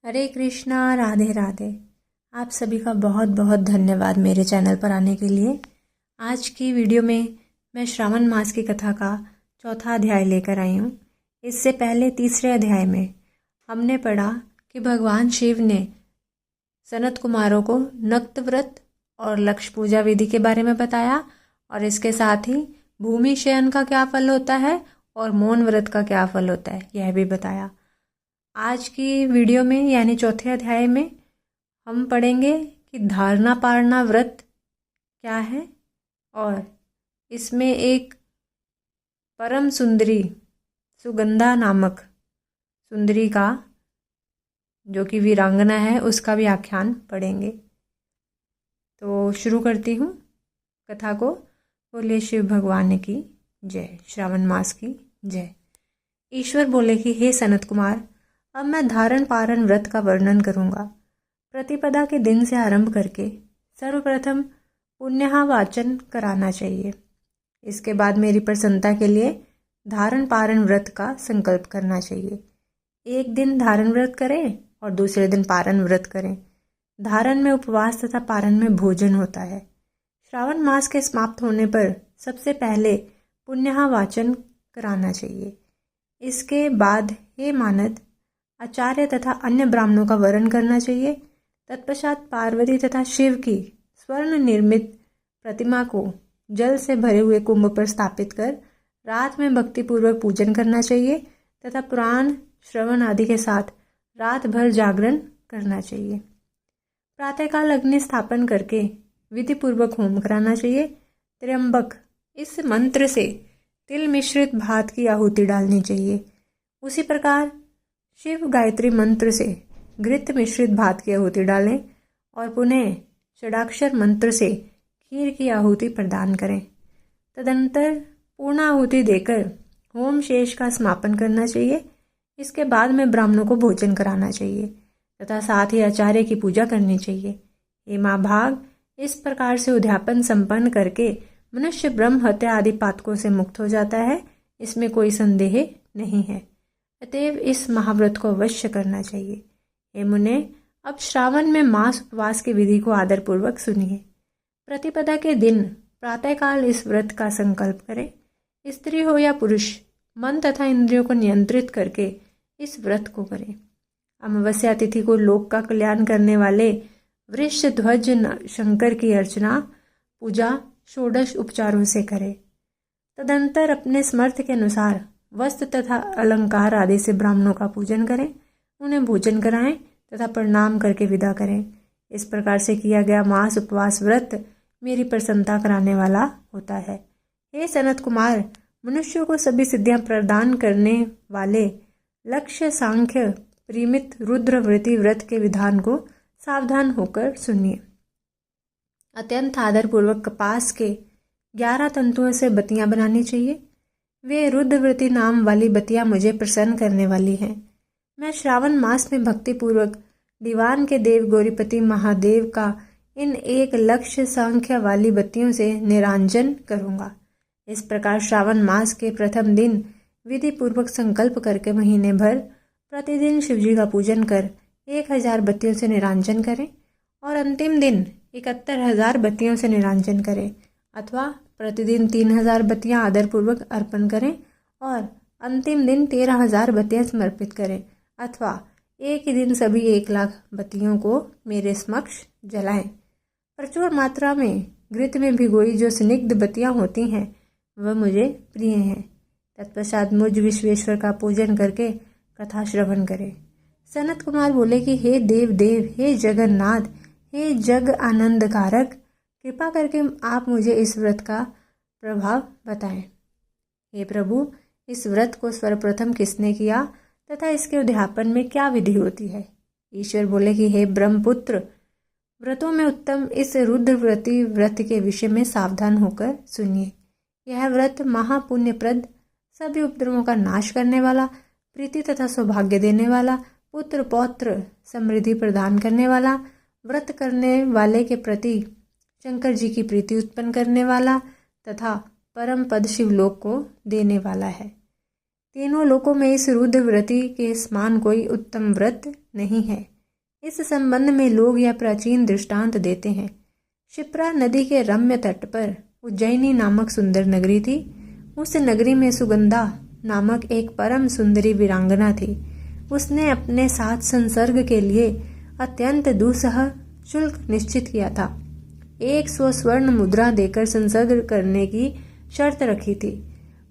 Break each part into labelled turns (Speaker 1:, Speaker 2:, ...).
Speaker 1: हरे कृष्णा, राधे राधे। आप सभी का बहुत बहुत धन्यवाद मेरे चैनल पर आने के लिए। आज की वीडियो में मैं श्रावण मास की कथा का चौथा अध्याय लेकर आई हूँ। इससे पहले तीसरे अध्याय में हमने पढ़ा कि भगवान शिव ने सनत कुमारों को नक्त व्रत और लक्ष्य पूजा विधि के बारे में बताया और इसके साथ ही भूमि शयन का क्या फल होता है और मौन व्रत का क्या फल होता है यह भी बताया। आज की वीडियो में यानी चौथे अध्याय में हम पढ़ेंगे कि धारणा पारणा व्रत क्या है और इसमें एक परम सुंदरी सुगंधा नामक सुंदरी का जो कि वीरांगना है उसका भी आख्यान पढ़ेंगे। तो शुरू करती हूँ कथा को। बोले शिव भगवान की जय, श्रावण मास की जय। ईश्वर बोले कि हे सनत कुमार, अब मैं धारण पारण व्रत का वर्णन करूँगा। प्रतिपदा के दिन से आरंभ करके सर्वप्रथम पुण्यहा वाचन कराना चाहिए। इसके बाद मेरी प्रसन्नता के लिए धारण पारण व्रत का संकल्प करना चाहिए। एक दिन धारण व्रत करें और दूसरे दिन पारण व्रत करें। धारण में उपवास तथा पारण में भोजन होता है। श्रावण मास के समाप्त होने पर सबसे पहले पुण्यहा वाचन कराना चाहिए। इसके बाद हे मानद, आचार्य तथा अन्य ब्राह्मणों का वरण करना चाहिए। तत्पश्चात पार्वती तथा शिव की स्वर्ण निर्मित प्रतिमा को जल से भरे हुए कुंभ पर स्थापित कर रात में भक्तिपूर्वक पूजन करना चाहिए तथा पुराण श्रवण आदि के साथ रात भर जागरण करना चाहिए। प्रातःकाल अग्नि स्थापन करके विधि पूर्वक होम कराना चाहिए। त्र्यंबक इस मंत्र से तिल मिश्रित भात की आहुति डालनी चाहिए। उसी प्रकार शिव गायत्री मंत्र से घृत मिश्रित भात की आहुति डालें और पुनः षडाक्षर मंत्र से खीर की आहुति प्रदान करें। तदंतर पूर्ण आहुति देकर होम शेष का समापन करना चाहिए। इसके बाद में ब्राह्मणों को भोजन कराना चाहिए तथा साथ ही आचार्य की पूजा करनी चाहिए। हे माँ भाग, इस प्रकार से उद्यापन संपन्न करके मनुष्य ब्रह्म हत्या आदि पातकों से मुक्त हो जाता है। इसमें कोई संदेह नहीं है। अतएव इस महाव्रत को अवश्य करना चाहिए। हे मुने, अब श्रावण में मास उपवास की विधि को आदरपूर्वक सुनिए। प्रतिपदा के दिन प्रातःकाल इस व्रत का संकल्प करें। स्त्री हो या पुरुष, मन तथा इंद्रियों को नियंत्रित करके इस व्रत को करें। अमावस्या तिथि को लोक का कल्याण करने वाले वृष ध्वज शंकर की अर्चना पूजा षोडश उपचारों से करें। तदंतर अपने समर्थ के अनुसार वस्त्र तथा अलंकार आदि से ब्राह्मणों का पूजन करें, उन्हें भोजन कराएं तथा प्रणाम करके विदा करें। इस प्रकार से किया गया मास उपवास व्रत मेरी प्रसन्नता कराने वाला होता है। हे सनत कुमार, मनुष्यों को सभी सिद्धियां प्रदान करने वाले लक्ष्य सांख्य परिमित रुद्रवृत्ति व्रत के विधान को सावधान होकर सुनिए। अत्यंत आदरपूर्वक कपास के 11 तंतुओं से बत्तियां बनानी चाहिए। वे रुद्रवृत्ति नाम वाली बत्तियां मुझे प्रसन्न करने वाली हैं। मैं श्रावण मास में भक्तिपूर्वक दीवान के देव गौरीपति महादेव का इन 1 लक्ष्य संख्या वाली बत्तियों से निरांजन करूंगा। इस प्रकार श्रावण मास के प्रथम दिन विधि पूर्वक संकल्प करके महीने भर प्रतिदिन शिवजी का पूजन कर 1000 बत्तियों से निरांजन करें और अंतिम दिन 71,000 बत्तियों से निरांजन करें अथवा प्रतिदिन 3000 बत्तियां आदरपूर्वक अर्पण करें और अंतिम दिन 13,000 बत्तियां समर्पित करें अथवा एक ही दिन सभी 1,00,000 बत्तियों को मेरे समक्ष जलाएं। प्रचुर मात्रा में घृत में भिगोई जो स्निग्ध बत्तियां होती हैं वह मुझे प्रिय हैं। तत्पश्चात मुझ विश्वेश्वर का पूजन करके कथा श्रवण करें। सनत कुमार बोले कि हे देव देव, हे जगन्नाथ, हे जग आनंद कारक, कृपा करके आप मुझे इस व्रत का प्रभाव बताएं। हे प्रभु, इस व्रत को सर्वप्रथम किसने किया तथा इसके उद्यापन में क्या विधि होती है? ईश्वर बोले कि हे ब्रह्मपुत्र, व्रतों में उत्तम इस रुद्रव्रती व्रत के विषय में सावधान होकर सुनिए। यह व्रत महापुण्यप्रद, सभी उपद्रवों का नाश करने वाला, प्रीति तथा सौभाग्य देने वाला, पुत्र पौत्र समृद्धि प्रदान करने वाला, व्रत करने वाले के प्रति शंकर जी की प्रीति उत्पन्न करने वाला तथा परम पद शिवलोक को देने वाला है। तीनों लोकों में इस रुद्रव्रती के समान कोई उत्तम व्रत नहीं है। इस संबंध में लोग यह प्राचीन दृष्टांत देते हैं। क्षिप्रा नदी के रम्य तट पर उज्जैनी नामक सुंदर नगरी थी। उस नगरी में सुगंधा नामक एक परम सुंदरी वीरांगना थी। उसने अपने साथ संसर्ग के लिए अत्यंत दुस्सह शुल्क निश्चित किया था। 100 स्वर्ण मुद्रा देकर संसर्ग करने की शर्त रखी थी।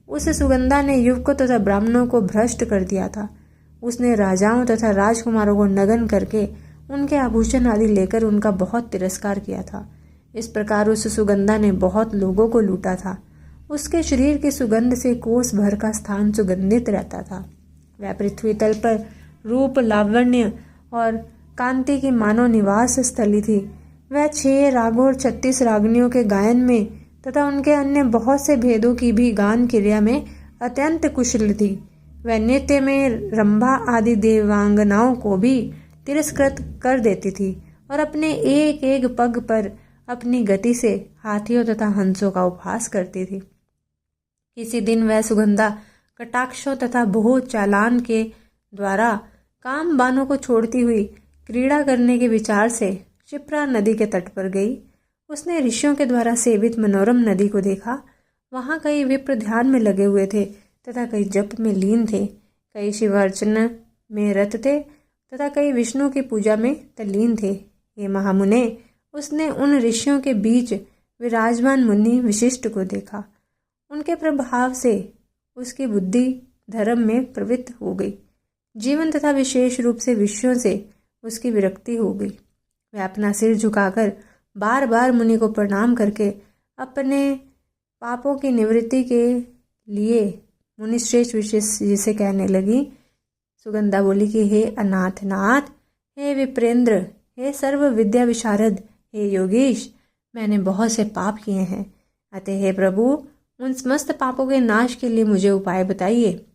Speaker 1: उस सुगंधा ने युवकों तथा ब्राह्मणों को भ्रष्ट कर दिया था। उसने राजाओं तथा राजकुमारों को नग्न करके उनके आभूषण आदि लेकर उनका बहुत तिरस्कार किया था। इस प्रकार उस सुगंधा ने बहुत लोगों को लूटा था। उसके शरीर की सुगंध से कोस भर का स्थान सुगंधित रहता था। वह पृथ्वी तल पर रूप, लावण्य और कांति की मानव निवास स्थली थी। वह 6 रागों और 36 रागनियों के गायन में तथा उनके अन्य बहुत से भेदों की भी गान क्रिया में अत्यंत कुशल थी। वह नृत्य में रंभा आदि देवांगनाओं को भी तिरस्कृत कर देती थी और अपने एक एक पग पर अपनी गति से हाथियों तथा हंसों का उपहास करती थी। किसी दिन वह सुगंधा कटाक्षों तथा बहुत चालान के द्वारा काम बानों को छोड़ती हुई क्रीड़ा करने के विचार से क्षिप्रा नदी के तट पर गई। उसने ऋषियों के द्वारा सेवित मनोरम नदी को देखा। वहां कई विप्र ध्यान में लगे हुए थे तथा कई जप में लीन थे, कई शिव अर्चना में रत थे तथा कई विष्णु की पूजा में तल्लीन थे। ये महामुने, उसने उन ऋषियों के बीच विराजमान मुनि विशिष्ट को देखा। उनके प्रभाव से उसकी बुद्धि धर्म में प्रवृत्त हो गई। जीवन तथा विशेष रूप से विषयों से उसकी विरक्ति हो गई। वह अपना सिर झुकाकर बार बार मुनि को प्रणाम करके अपने पापों की निवृत्ति के लिए मुनिश्रेष्ठ विशेष जिसे कहने लगी। सुगंधा बोली कि हे अनाथनाथ, हे विप्रेंद्र, हे सर्व विद्या विशारद, हे योगीश, मैंने बहुत से पाप किए हैं। अतः हे प्रभु, उन समस्त पापों के नाश के लिए मुझे उपाय बताइए।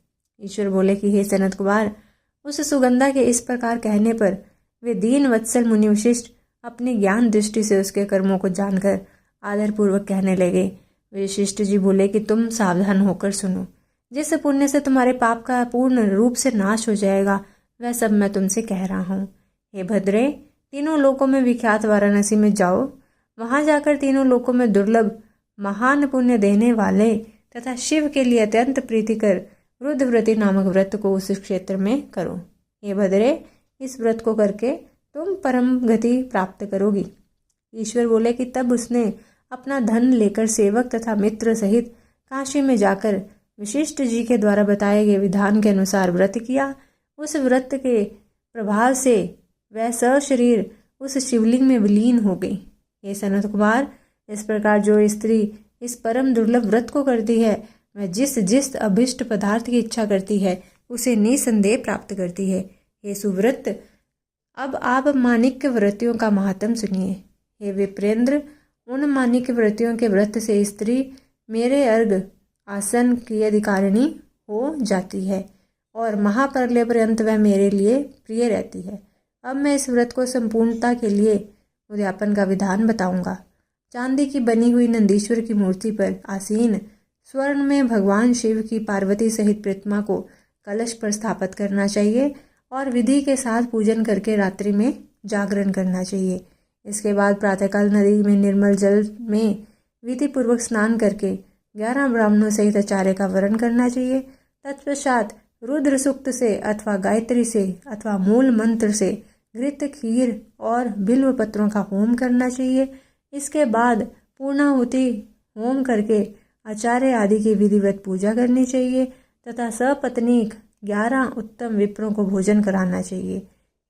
Speaker 1: ईश्वर बोले कि हे सनत कुमार, उस सुगंधा के इस प्रकार कहने पर वे दीन वत्सल मुनि विशिष्ट अपनी ज्ञान दृष्टि से उसके कर्मों को जानकर आदरपूर्वक कहने लगे। विशिष्ट जी बोले कि तुम सावधान होकर सुनो। जिस पुण्य से तुम्हारे पाप का पूर्ण रूप से नाश हो जाएगा, वह सब मैं तुमसे कह रहा हूँ। हे भद्रे, तीनों लोकों में विख्यात वाराणसी में जाओ। वहां जाकर तीनों लोकों में दुर्लभ महान पुण्य देने वाले तथा शिव के लिए अत्यंत प्रीतिकर रुद्रव्रती नामक व्रत को उस क्षेत्र में करो। हे भद्रे, इस व्रत को करके तुम परम गति प्राप्त करोगी। ईश्वर बोले कि तब उसने अपना धन लेकर सेवक तथा मित्र सहित काशी में जाकर विशिष्ट जी के द्वारा बताए गए विधान के अनुसार व्रत किया। उस व्रत के प्रभाव से वह सशरीर उस शिवलिंग में विलीन हो गई। हे सनत कुमार, इस प्रकार जो स्त्री इस परम दुर्लभ व्रत को करती है, वह जिस जिस अभिष्ट पदार्थ की इच्छा करती है, उसे निसंदेह प्राप्त करती है। हे सुव्रत, अब आप माणिक्य व्रतियों का महात्म सुनिए। हे विप्रेंद्र, उन माणिक्य व्रतियों के व्रत से स्त्री मेरे अर्घ आसन की अधिकारिणी हो जाती है और महाप्रलय पर्यंत वह मेरे लिए प्रिय रहती है। अब मैं इस व्रत को संपूर्णता के लिए उद्यापन का विधान बताऊंगा। चांदी की बनी हुई नंदीश्वर की मूर्ति पर आसीन स्वर्ण में भगवान शिव की पार्वती सहित प्रतिमा को कलश पर स्थापित करना चाहिए और विधि के साथ पूजन करके रात्रि में जागरण करना चाहिए। इसके बाद प्रातःकाल नदी में निर्मल जल में विधि पूर्वक स्नान करके 11 ब्राह्मणों सहित आचार्य का वरण करना चाहिए। तत्पश्चात रुद्र सूक्त से अथवा गायत्री से अथवा मूल मंत्र से घृत, खीर और बिल्व पत्रों का होम करना चाहिए। इसके बाद पूर्णाहुति होम करके आचार्य आदि की विधिवत पूजा करनी चाहिए तथा सपत्नीक 11 उत्तम विप्रों को भोजन कराना चाहिए।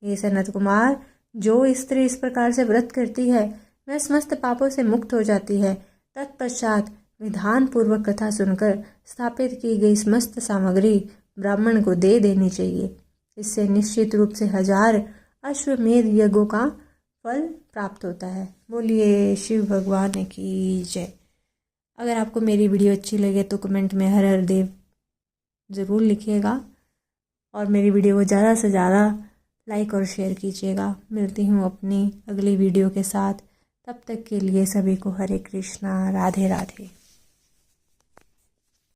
Speaker 1: ये सनत कुमार, जो स्त्री इस प्रकार से व्रत करती है, वह समस्त पापों से मुक्त हो जाती है। तत्पश्चात विधान पूर्वक कथा सुनकर स्थापित की गई समस्त सामग्री ब्राह्मण को दे देनी चाहिए। इससे निश्चित रूप से 1000 अश्वमेध यज्ञों का फल प्राप्त होता है। बोलिए शिव भगवान की जय। अगर आपको मेरी वीडियो अच्छी लगे तो कमेंट में हर हर देव ज़रूर लिखिएगा और मेरी वीडियो को ज़्यादा से ज़्यादा लाइक और शेयर कीजिएगा। मिलती हूँ अपनी अगली वीडियो के साथ। तब तक के लिए सभी को हरे कृष्णा, राधे राधे।